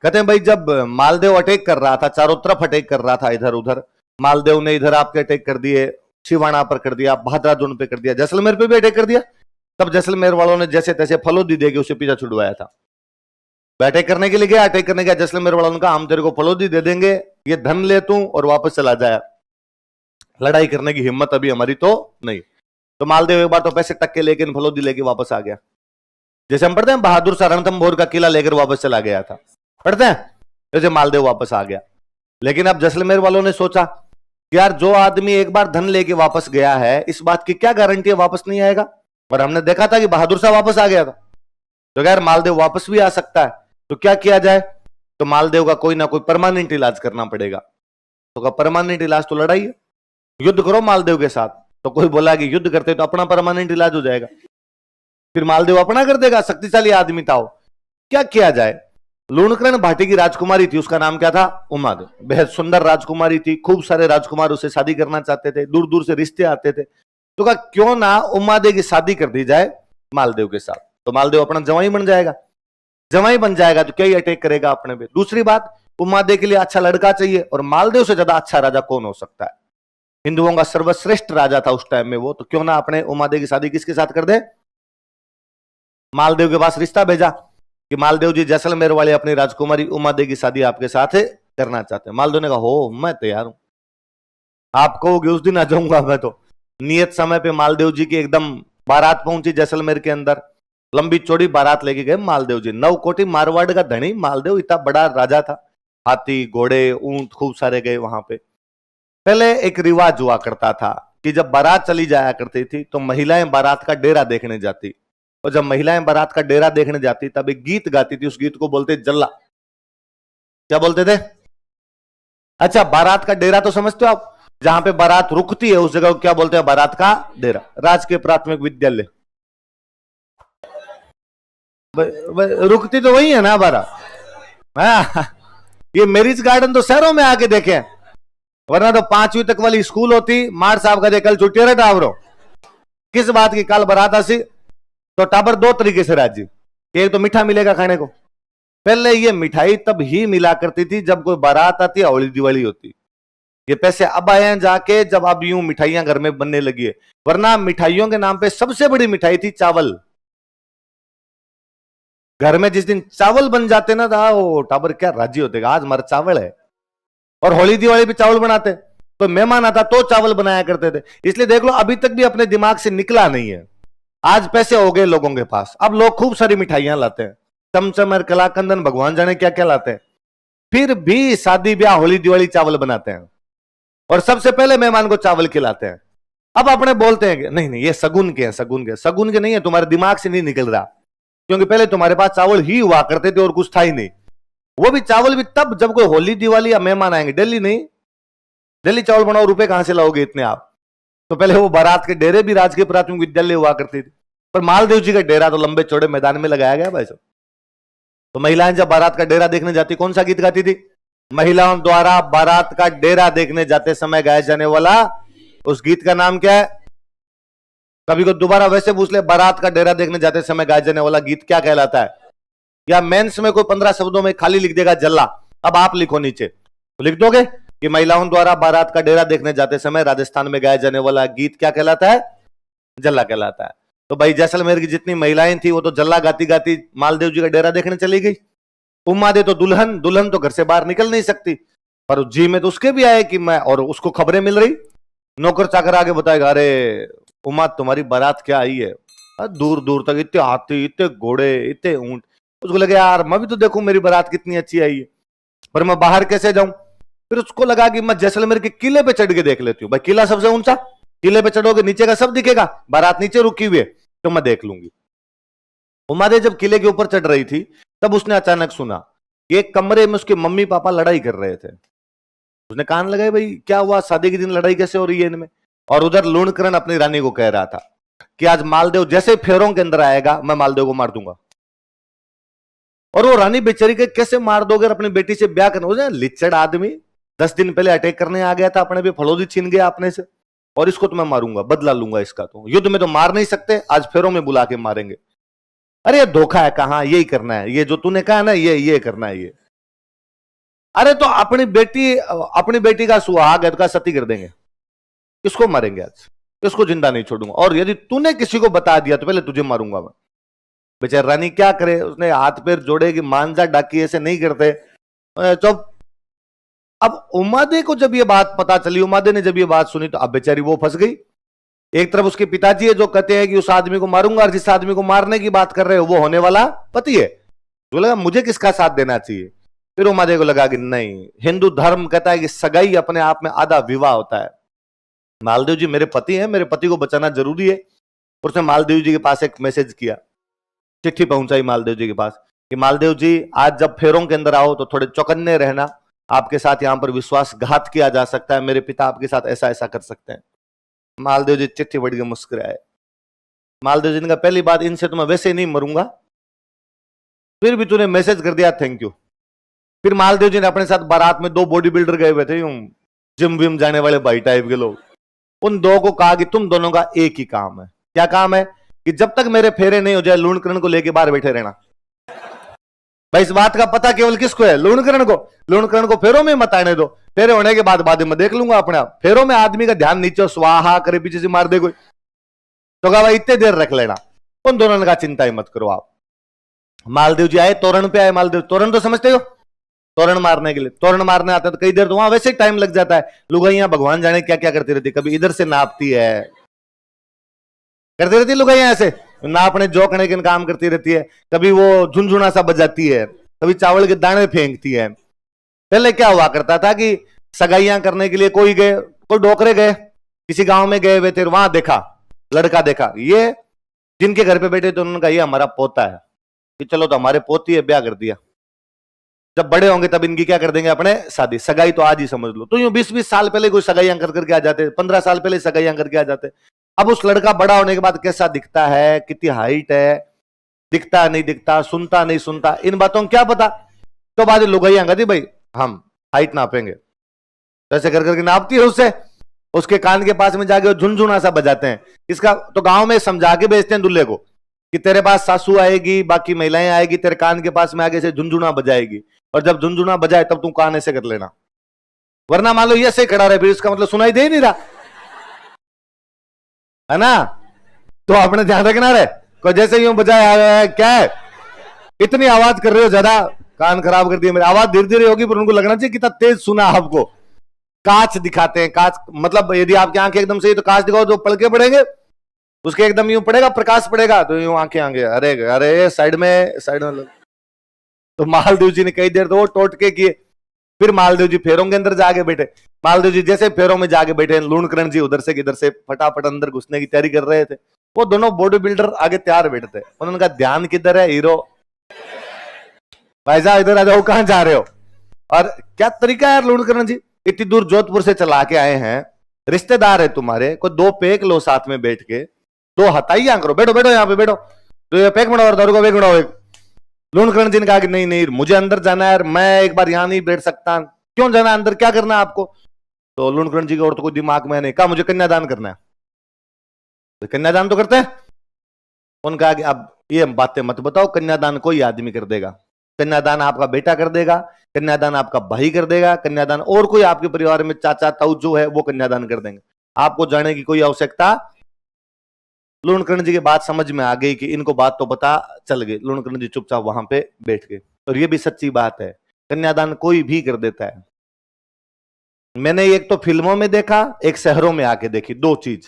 कहते हैं भाई जब मालदेव अटैक कर रहा था, चारों तरफ अटैक कर रहा था इधर उधर, मालदेव ने इधर आपके अटैक कर दिए, शिवाना पर कर दिया, बहादुर पे कर दिया, जैसलमेर पे भी अटैक कर दिया। तब जैसलमेर वालों ने जैसे तैसे फलोदी देके उसे पीछा छुड़वाया था। अटैक करने के लिए गया, अटैक करने गया, जैसलमेर वालों ने कहा हम तेरे को फलोदी दे देंगे, ये धन ले तू और वापस चला जाए, लड़ाई करने की हिम्मत अभी हमारी तो नहीं। तो मालदेव एक बार तो पैसे टक्के लेके फलोदी लेके वापस आ गया। जैसे हम पढ़ते हैं बहादुर शाह रणथंभौर का किला लेकर वापस चला गया था, पढ़ते हैं, जैसे मालदेव वापस आ गया। लेकिन अब जैसलमेर वालों ने सोचा कि यार जो आदमी एक बार धन लेके वापस गया है, इस बात की क्या गारंटी है वापस नहीं आएगा। और हमने देखा था कि बहादुर शाह वापस आ गया था, तो यार मालदेव वापस भी आ सकता है, तो क्या किया जाए। तो मालदेव का कोई ना कोई परमानेंट इलाज करना पड़ेगा। तो परमानेंट इलाज तो लड़ाई है, युद्ध करो मालदेव के साथ। तो कोई बोला कि युद्ध करते तो अपना परमानेंट इलाज हो जाएगा, फिर मालदेव अपना कर देगा, शक्तिशाली आदमी था वो। क्या किया जाए। लूणकरण भाटी की राजकुमारी थी, उसका नाम क्या था, उमादेव। बेहद सुंदर राजकुमारी थी, खूब सारे राजकुमार उसे शादी करना चाहते थे, दूर दूर से रिश्ते आते थे। तो कहा क्यों ना उमादेव की शादी कर दी जाए मालदेव के साथ, तो मालदेव अपना जवाई बन जाएगा। जवाई बन जाएगा तो क्या ही अटैक करेगा अपने पे। दूसरी बात, उमादेव के लिए अच्छा लड़का चाहिए, और मालदेव से ज्यादा अच्छा राजा कौन हो सकता है। हिंदुओं का सर्वश्रेष्ठ राजा था उस टाइम में वो, तो क्यों ना अपने उमादेव की शादी किसके साथ कर दे। मालदेव के पास रिश्ता भेजा कि मालदेव जी जैसलमेर वाले अपनी राजकुमारी उमादेव की शादी आपके साथ करना चाहते हैं। मालदेव ने कहा हो मैं तैयार हूं, आप कहोगे उस दिन आ जाऊंगा मैं। तो नियत समय पे मालदेव जी की एकदम बारात पहुंची जैसलमेर के अंदर, लंबी चौड़ी बारात लेके गए मालदेव जी। 9 कोटि मारवाड़ का धनी मालदेव, इतना बड़ा राजा था, हाथी घोड़े ऊंट खूब सारे गए वहां पे। पहले एक रिवाज हुआ करता था कि जब बारात चली जाया करती थी तो महिलाएं बारात का डेरा देखने जाती, और जब महिलाएं बारात का डेरा देखने जाती तब एक गीत गाती थी, उस गीत को बोलते जल्ला। क्या बोलते थे। अच्छा, बारात का डेरा तो समझते हो आप, जहां पे बारात रुकती है उस जगह को क्या बोलते हैं, बारात का डेरा। राजकीय प्राथमिक विद्यालय रुकती तो वही है ना बारात। ये मैरिज गार्डन तो शहरों में आके देखे, वरना तो 5वीं तक वाली स्कूल होती। मार साहब का कल छुट्टी रहे टावरो, किस बात की कल बारात आसी तो टाबर 2 तरीके से राजी। एक तो मीठा मिलेगा खाने को, पहले ये मिठाई तब ही मिला करती थी जब कोई बारात आती है, होली दिवाली होती। ये पैसे अब आए हैं जाके जब अब यूं मिठाइयां घर में बनने लगी है, वरना मिठाइयों के नाम पे सबसे बड़ी मिठाई थी चावल। घर में जिस दिन चावल बन जाते ना था वो टाबर क्या राजी होते, आज हमारा चावल है। और होली दिवाली भी चावल बनाते, तो मेहमान आता तो चावल बनाया करते थे। इसलिए देख लो अभी तक भी अपने दिमाग से निकला नहीं है। आज पैसे हो गए लोगों के पास, अब लोग खूब सारी मिठाइयां लाते हैं, चमचम और कलाकंदन भगवान जाने क्या क्या लाते हैं, फिर भी शादी ब्याह होली दिवाली चावल बनाते हैं और सबसे पहले मेहमान को चावल खिलाते हैं। अब अपने बोलते हैं कि नहीं नहीं ये सगुन के हैं, सगुन के। सगुन के नहीं है, तुम्हारे दिमाग से नहीं निकल रहा, क्योंकि पहले तुम्हारे पास चावल ही हुआ करते थे और कुछ था ही नहीं। वो भी चावल भी तब जब कोई होली दिवाली या मेहमान आएंगे। दिल्ली नहीं, दिल्ली चावल बनाओ, रुपए कहां से लाओगे इतने आप। तो पहले वो बारात के डेरे भी राजकीय प्राथमिक विद्यालय हुआ करते थे, पर मालदेव जी का डेरा तो लंबे चौड़े मैदान में लगाया गया भाई साहब। तो महिलाएं जब बारात का डेरा देखने जाती कौन सा गीत गाती थी, महिलाओं द्वारा बारात का डेरा देखने जाते समय गाया जाने वाला उस गीत का नाम क्या है। कभी को दोबारा वैसे पूछ ले, बारात का डेरा देखने जाते समय गाया जाने वाला गीत क्या कहलाता है। या मेंस में कोई 15 शब्दों में खाली लिख देगा जल्ला, अब आप लिखो नीचे, तो लिख दोगे कि महिलाओं द्वारा बारात का डेरा देखने जाते समय राजस्थान में गाया जाने वाला गीत क्या कहलाता है, जल्ला कहलाता है। तो भाई जैसलमेर की जितनी महिलाएं थी वो तो जल्ला गाती गाती मालदेव जी का डेरा देखने चली गई। उमादे तो दुल्हन, दुल्हन तो घर से बाहर निकल नहीं सकती, पर जी में तो उसके भी आए कि मैं, और उसको खबरें मिल रही, नौकर चाकर आगे बताएगा अरे उमा तुम्हारी बारात क्या आई है, दूर दूर तक इतने हाथी, इतने घोड़े, इतने ऊंट। उसको लगे यार मैं भी तो देखूं मेरी बारात कितनी अच्छी आई है, पर मैं बाहर कैसे जाऊं। फिर उसको लगा कि मैं जैसलमेर के किले पे चढ़ के देख लेती हूँ, भाई किला सबसे ऊंचा, किले पे चढ़ोगे नीचे का सब दिखेगा, बारात नीचे रुकी हुई है तो मैं देख लूंगी। उमादे जब किले के ऊपर चढ़ रही थी तब उसने अचानक सुना कि एक कमरे में उसके मम्मी पापा लड़ाई कर रहे थे। उसने कान लगाए भाई क्या हुआ, शादी के दिन लड़ाई कैसे हो रही है इनमें। और उधर लूणकरण अपनी रानी को कह रहा था कि आज मालदेव जैसे फेरों के अंदर आएगा मैं मालदेव को मार दूंगा। और वो रानी बेचारी के कैसे मार दोगे, अपनी बेटी से ब्याह करना, लिच्चड़ आदमी 10 दिन पहले अटैक करने आ गया था अपने भी, फलोदी छीन गया अपने से, और इसको तो मैं मारूंगा, बदला लूंगा इसका। तो युद्ध में तो मार नहीं सकते, आज फेरों में बुला के मारेंगे। अरे धोखा है, कहां, यही करना है, ये जो तूने कहा ना ये करना है ये। अरे तो अपनी बेटी का सुहाग है तो का सती कर देंगे, किसको मारेंगे आज, किसको जिंदा नहीं छोड़ूंगा। और यदि तूने किसी को बता दिया तो पहले तुझे मारूंगा मैं। बेचारी रानी क्या करे, उसने हाथ पैर जोड़े कि मान जा डाकी, ऐसे नहीं करते। तो अब उमादे को जब ये बात पता चली, उमादे ने जब ये बात सुनी, तो अब बेचारी वो फंस गई। एक तरफ उसके पिताजी है जो कहते हैं कि उस आदमी को मारूंगा, और जिस आदमी को मारने की बात कर रहे हो वो होने वाला पति है। तो लगा मुझे किसका साथ देना चाहिए। फिर उमादे को लगा कि नहीं, हिंदू धर्म कहता है कि सगाई अपने आप में आधा विवाह होता है। मालदेव जी मेरे पति हैं, मेरे पति को बचाना जरूरी है। और उसने मालदेव जी के पास एक मैसेज किया, चिट्ठी पहुंचाई मालदेव जी के पास कि मालदेव जी आज जब फेरों के अंदर आओ तो थोड़े चौकन्ने रहना, आपके साथ यहां पर विश्वासघात किया जा सकता है, मेरे पिता आपके साथ ऐसा ऐसा कर सकते हैं। मालदेव जी चिट्ठी पढ़ के मुस्कुराए। मालदेव जी ने कहा पहली बात, इनसे तो मैं वैसे ही नहीं मरूंगा, फिर भी तूने मैसेज कर दिया, थैंक यू। फिर मालदेव जी ने अपने साथ बारात में 2 बॉडी बिल्डर गए हुए थे, जिम विम जाने वाले भाई टाइप के लोग, उन 2 को कहा कि तुम दोनों का एक ही काम है। क्या काम है कि जब तक मेरे फेरे नहीं हो जाए लूणकरण को लेके बाहर बैठे रहना। भाई इस बात का पता केवल किसको है, लूणकरण को। लूणकरण को फेरों में मत आने दो, फेरे होने के बाद में देख लूंगा अपने आप। फेरों में आदमी का ध्यान नीचे स्वाहा करे, पीछे से मार दे कोई, तो कहा भाई इतने देर रख लेना। उन दोनों ने कहा चिंता ही मत करो आप। मालदेव जी आए, तोरण पे आए। मालदेव तोरण तो समझते हो, तोरण मारने के लिए, तोरण मारने आते हैं तो कई देर तो वहां वैसे ही टाइम लग जाता है। लुगाइयां भगवान जाने क्या क्या करती रहती, कभी इधर से नापती है, करती रहती है लुगाइयां ऐसे नापने जोकने के काम करती रहती है, कभी वो झुनझुना सा बजाती है, कभी चावल के दाने फेंकती है। पहले क्या हुआ करता था कि सगाइयां करने के लिए कोई डोकरे गए, किसी गांव में गए हुए थे, वहां देखा लड़का, देखा ये जिनके घर पे बैठे थे, उन्होंने कहा ये हमारा पोता है, कि चलो तो हमारे पोती है, ब्याह कर दिया। जब बड़े होंगे तब इनकी क्या कर देंगे अपने शादी। सगाई तो आज ही समझ लो, तो यूं 20-20 साल पहले कोई सगाइयां करके आ जाते, 15 साल पहले सगाइयां करके आ जाते। अब उस लड़का बड़ा होने के बाद कैसा दिखता है, कितनी हाइट है, दिखता नहीं दिखता, सुनता नहीं सुनता, इन बातों को क्या पता। तो बाद लुगाइयां कहती भाई हम हाइट नापेंगे, तो ऐसे कर करके नापती है उससे, उसके कान के पास में जाके झुनझुना सा बजाते हैं। इसका तो गांव में समझा के भेजते हैं दूल्हे को कि तेरे पास सासू आएगी, बाकी महिलाएं आएगी, तेरे कान के पास में आगे से झुनझुना बजाएगी, और जब झुनझुना बजाए तब तू कान ऐसे कर लेना, वरना मान लो ये ऐसे खड़ा रहे, फिर इसका मतलब सुनाई दे नहीं रहा है ना। तो आपने ध्यान रखना रहे, कोई जैसे यूं बजाए, क्या है इतनी आवाज कर रहे हो, ज्यादा कान खराब कर दिए मेरी। आवाज धीरे धीरे होगी पर उनको लगना चाहिए कितना तेज सुना आपको। कांच दिखाते हैं, कांच मतलब यदि आपकी आंखें एकदम सही तो कांच दिखाओ, जो पलके पड़ेंगे उसके एकदम यूं पड़ेगा, प्रकाश पड़ेगा तो यूं आंखें आगे, अरे अरे साइड में तो मालदेव जी ने कई देर तो वो टोटके किए। फिर मालदेव जी फेरों के अंदर जाके बैठे। मालदेव जी जैसे फेरों में जाके बैठे, लूणकरण जी उधर से किधर से फटाफट अंदर घुसने की तैयारी कर रहे थे। वो दोनों बॉडी बिल्डर आगे तैयार बैठे थे। उन्होंने कहा ध्यान किधर है हीरो, भाई साहब इधर आ जाओ, कहां जा रहे हो। और क्या तरीका है यार लूणकरण जी, इतनी दूर जोधपुर से चला के आए हैं, रिश्तेदार है तुम्हारे, कोई 2 पेक लो साथ में बैठ के, 2 हथाइयां करो, बैठो बैठो यहाँ पे बैठो, तो ये पेक बनाओ और दारू का पेक बनाओ एक। लूणकरण जी ने कहा कि नहीं नहीं मुझे अंदर जाना है, मैं एक बार यहां नहीं बैठ सकता। क्यों जाना है अंदर, क्या करना है आपको। तो लूणकरण जी का और तो कोई दिमाग में नहीं, कहा मुझे कन्यादान करना है। तो कन्यादान तो करते हैं। उन्होंने कहा कि अब ये बातें मत बताओ, कन्यादान कोई आदमी कर देगा, कन्यादान आपका बेटा कर देगा, कन्यादान आपका भाई कर देगा, कन्यादान और कोई आपके परिवार में चाचा ताऊ जो है वो कन्यादान कर देंगे, आपको जाने की कोई आवश्यकता। लूणकरण जी की बात समझ में आ गई कि इनको बात तो पता चल गई। लूणकरण जी चुपचाप वहां पे बैठ गए। और ये भी सच्ची बात है, कन्यादान कोई भी कर देता है। मैंने एक तो फिल्मों में देखा, एक शहरों में आके देखी, 2 चीज।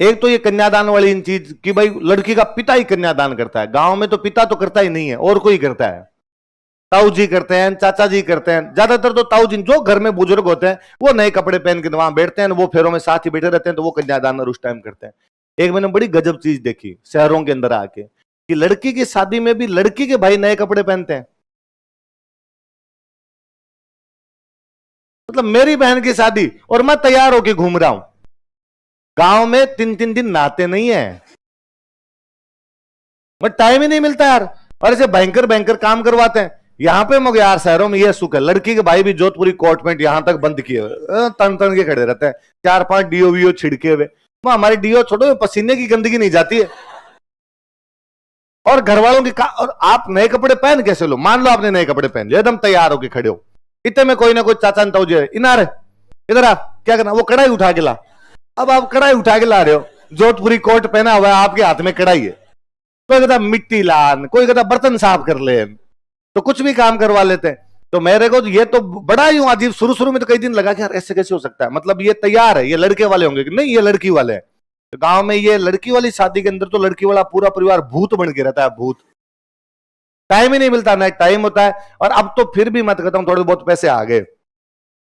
एक तो ये कन्यादान वाली इन चीज कि भाई लड़की का पिता ही कन्यादान करता है। गांव में तो पिता तो करता ही नहीं है, और कोई करता है, ताऊ जी करते हैं, चाचा जी करते हैं, ज्यादातर तो ताऊ जी जो घर में बुजुर्ग होते हैं वो नए कपड़े पहन के वहां बैठते हैं, वो फेरों में साथ ही बैठे रहते हैं, तो वो कन्यादान उस टाइम करते हैं। एक मैंने बड़ी गजब चीज देखी शहरों के अंदर आके कि लड़की की शादी में भी लड़की के भाई नए कपड़े पहनते हैं। मतलब मेरी बहन की शादी और मैं तैयार होके घूम रहा हूं। गांव में 3-3 दिन नहाते नहीं है, मैं टाइम ही नहीं मिलता यार, और ऐसे भयंकर भयंकर काम करवाते हैं। यहां पे मगर यार शहरों में यह सुख है, लड़की के भाई भी जोधपुरी कोट पैंट यहां तक बंद किए हुए तन तन के खड़े रहते हैं, 4-5 डीओ वीओ छिड़के हुए। हमारी डीओ छोड़ो, पसीने की गंदगी नहीं जाती है। और घर वालों की और आप नए कपड़े पहन कैसे लो, मान लो आपने नए कपड़े पहन लिया, एकदम तैयार होके खड़े हो, इतने में कोई ना कोई चाचा ताऊ जी इनार इधर आ, क्या करना, वो कढ़ाई उठा के ला। अब आप कढ़ाई उठा के ला रहे हो, जोधपुरी कोट पहना हुआ है, आपके हाथ में कढ़ाई है। कोई कहता मिट्टी लान, कोई कहता बर्तन साफ कर ले, तो कुछ भी काम करवा लेते हैं। तो मेरे को ये तो बड़ा ही अजीब, शुरू शुरू में तो कई दिन लगा कि यार ऐसे कैसे हो सकता है, मतलब ये तैयार है, ये लड़के वाले होंगे, नहीं ये लड़की वाले हैं। तो गांव में ये लड़की वाली शादी के अंदर तो लड़की वाला पूरा परिवार भूत बन के रहता है, भूत। टाइम ही नहीं मिलता, ना टाइम होता है। और अब तो फिर भी मैं कहता हूं थोड़े बहुत पैसे आ गए,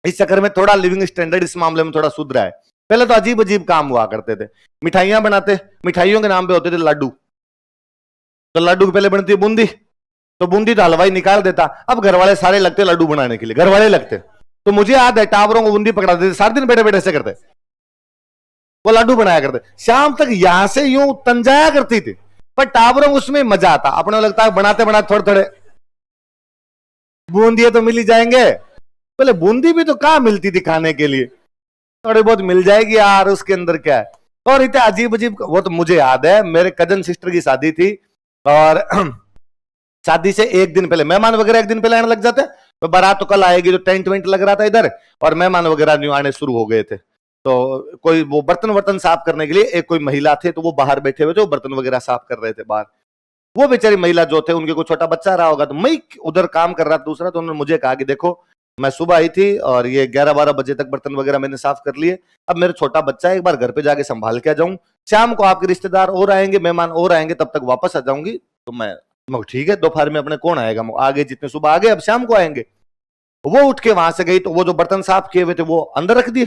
इस चक्कर में थोड़ा लिविंग स्टैंडर्ड इस मामले में थोड़ा सुधरा है। पहले तो अजीब अजीब काम हुआ करते थे, मिठाइयां बनाते, मिठाइयों के नाम पे होते थे लड्डू, तो लड्डू की पहले बनती है बूंदी, तो बूंदी तो हलवाई निकाल देता। अब घर वाले सारे लगते लड्डू बनाने के लिए, घर वाले लगते। तो मुझे याद है टावरों को बूंदी पकड़ा देते, सारे दिन बैठे बैठे ऐसे करते, वो लड्डू बनाया करते। शाम तक यहां से यूं तंजाया करती थी, पर टावरों को उसमें मजा आता। अपने लगता है बनाते बनाते थोड़े थोड़े बूंदी तो मिल ही जाएंगे, बोले बूंदी भी तो कहां मिलती थी खाने के लिए, थोड़ी बहुत मिल जाएगी यार, उसके अंदर क्या है। और इतने अजीब अजीब, वो तो मुझे याद है मेरे कजन सिस्टर की शादी थी, और शादी से एक दिन पहले मेहमान वगैरह एक दिन पहले आने लग जाते, तो बारात तो कल आएगी, तो टेंट वेंट लग रहा था इधर, और मेहमान वगैरह न्यू आने शुरू हो गए थे। तो कोई वो बर्तन वर्तन साफ करने के लिए एक कोई महिला थे, तो वो बाहर बैठे हुए थे, वो बर्तन वगैरह साफ कर रहे थे बाहर। वो बेचारी महिला जो थे, उनके कोई छोटा बच्चा रहा होगा, तो मैं उधर काम कर रहा था दूसरा, तो उन्होंने मुझे कहा कि देखो मैं सुबह आई थी और ये 11-12 बजे तक बर्तन वगैरह मैंने साफ कर लिए, अब मेरा छोटा बच्चा है, एक बार घर पे जाके संभाल के आ जाऊं, शाम को आपके रिश्तेदार और आएंगे, मेहमान और आएंगे, तब तक वापस आ जाऊंगी। तो मैं ठीक है, दोपहर में अपने कौन आएगा, आगे जितने सुबह आ गए अब शाम को आएंगे। वो उठ के वहां से गई, तो वो जो बर्तन साफ किए हुए थे वो अंदर रख दिए।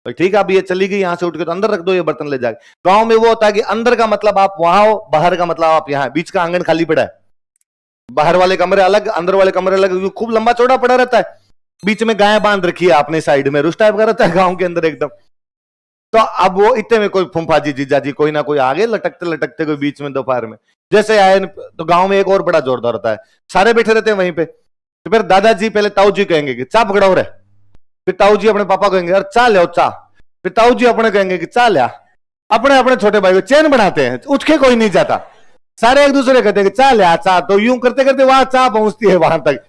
तो ठीक है, अब ये चली गई, यहां से उठ के तो अंदर रख दो ये बर्तन ले जाके। गांव में वो होता है कि अंदर का मतलब आप वहां हो, बाहर का मतलब आप यहाँ, बीच का आंगन खाली पड़ा है, बाहर वाले कमरे अलग, अंदर वाले कमरे अलग, खूब लंबा चौड़ा पड़ा रहता है, बीच में गाय बांध रखी है आपने साइड में, रुष्ट टाइप का रहता है गांव के अंदर एकदम। तो अब वो इतने में कोई फुम्फाजी जीजाजी कोई ना कोई आगे लटकते लटकते कोई बीच में दोपहर में जैसे आए, तो गांव में एक और बड़ा जोरदार होता है, सारे बैठे रहते हैं वहीं पे, तो फिर दादाजी पहले ताऊ जी कहेंगे कि चा पकड़ाओ रे, फिर ताऊ जी अपने पापा कहेंगे अरे चा ले चा, फिर ताऊ जी अपने कहेंगे कि चा लिया, अपने अपने छोटे भाई को चैन बनाते हैं, उठ के कोई नहीं जाता, सारे एक दूसरे कहते हैं कि चा लिया चा, तो यूं करते करते वहां चा पहुंचती है वहां तक।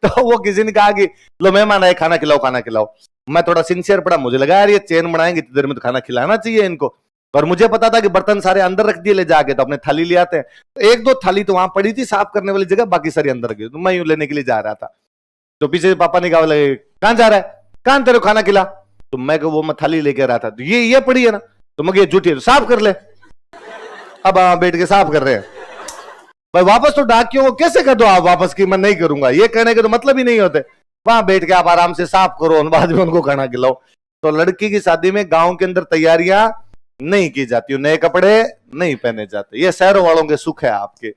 तो वो किसी ने कहा कि लो मेहमान आए खाना खिलाओ खाना खिलाओ, मैं थोड़ा सिंसियर पड़ा, मुझे लगा यार ये चैन बनाएंगे इतनी देर में तो खाना खिलाना चाहिए इनको, और मुझे पता था कि बर्तन सारे अंदर रख दिए ले जाके, तो अपने थाली ले आते हैं, तो एक दो थाली तो वहां पड़ी थी साफ करने वाली जगह, बाकी सारी अंदर गई, तो मैं यूं लेने के लिए जा रहा था, तो पीछे पापा ने कहा लगे कहां जा रहा है, कहां तेरे खाना खिला, तो मैं वो मैं थाली लेके रहा था, तो ये पड़ी है ना, तो मैं ये झूठी है तो साफ कर ले। अब बैठ के साफ कर रहे हैं भाई, वापस तो डाकियों को कैसे कर दो आप वापस की मैं नहीं करूंगा, ये कहने के तो मतलब ही नहीं होते, वहां बैठ के आप आराम से साफ करो, बाद में उनको खाना खिलाओ। तो लड़की की शादी में गांव के अंदर तैयारियां नहीं की जाती, नए कपड़े नहीं पहने जाते, ये शहरों वालों के सुख है आपके।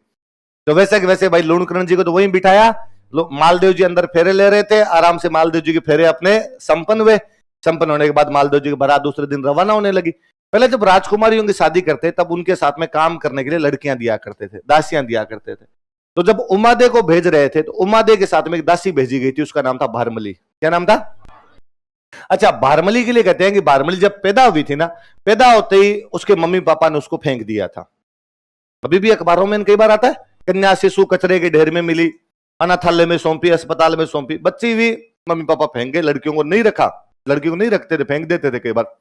तो वैसे कि वैसे भाई लूणकरण जी को तो वहीं बिठाया, मालदेव जी अंदर फेरे ले रहे थे, आराम से मालदेव जी के फेरे अपने संपन्न हुए, संपन्न होने के बाद मालदेव जी की बारात दूसरे दिन रवाना होने लगी। पहले जब राजकुमारियों की शादी करते तब उनके साथ में काम करने के लिए लड़कियां दिया करते थे, दासियां दिया करते थे। तो जब उमादे को भेज रहे थे तो उमादे के साथ में एक दासी भेजी गई थी, उसका नाम था भारमली। क्या नाम था? अच्छा, भारमली के लिए कहते हैं कि भारमली जब पैदा हुई थी ना, पैदा होते ही उसके मम्मी पापा ने उसको फेंक दिया था। अभी भी अखबारों में कई बार आता है, कन्या शिशु कचरे के ढेर में मिली, अनाथालय में सौंपी, अस्पताल में सौंपी, बच्ची भी मम्मी पापा फेंक गए, लड़कियों को नहीं रखा, लड़कियों को नहीं रखते थे, फेंक देते थे कई बार।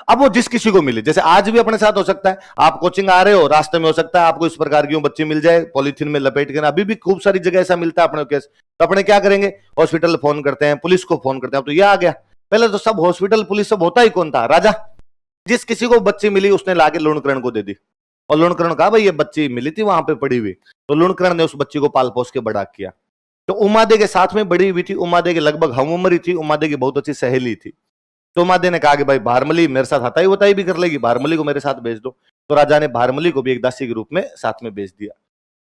अब वो जिस किसी को मिले, जैसे आज भी अपने साथ हो सकता है, आप कोचिंग आ रहे हो, रास्ते में हो सकता है आपको इस प्रकार की बच्ची मिल जाए, पॉलीथीन में लपेट के, अभी भी खूब सारी जगह ऐसा मिलता है अपने केस। तो अपने क्या करेंगे, हॉस्पिटल फोन करते हैं, पुलिस को फोन करते हैं, तो ये आ गया। पहले तो सब हॉस्पिटल पुलिस सब होता ही कौन था, राजा। जिस किसी को बच्ची मिली उसने लाके लूणकरण को दे दी, और लूणकरण कहा भाई ये बच्ची मिली थी वहां पे पड़ी हुई, तो लूणकरण ने उस बच्ची को पाल पोस के बड़ा किया। तो उमादे के साथ में बड़ी हुई थी, उमादे के लगभग हम उम्र ही थी, उमादे की बहुत अच्छी सहेली थी। तो उमादे ने कहा कि भाई भारमली मेरे साथ हताई वताई भी कर लेगी, भारमली को मेरे साथ भेज दो। तो राजा ने भारमली को भी एक दासी के रूप में साथ में भेज दिया।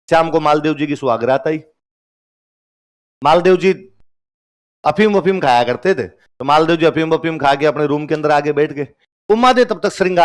शाम को मालदेव जी की सुहागरात आई। मालदेव जी अफीम वफीम खाया करते थे, तो मालदेव जी अफीम वफीम खा के अपने रूम के अंदर आगे बैठ गए। उमादे तब तक श्रृंगार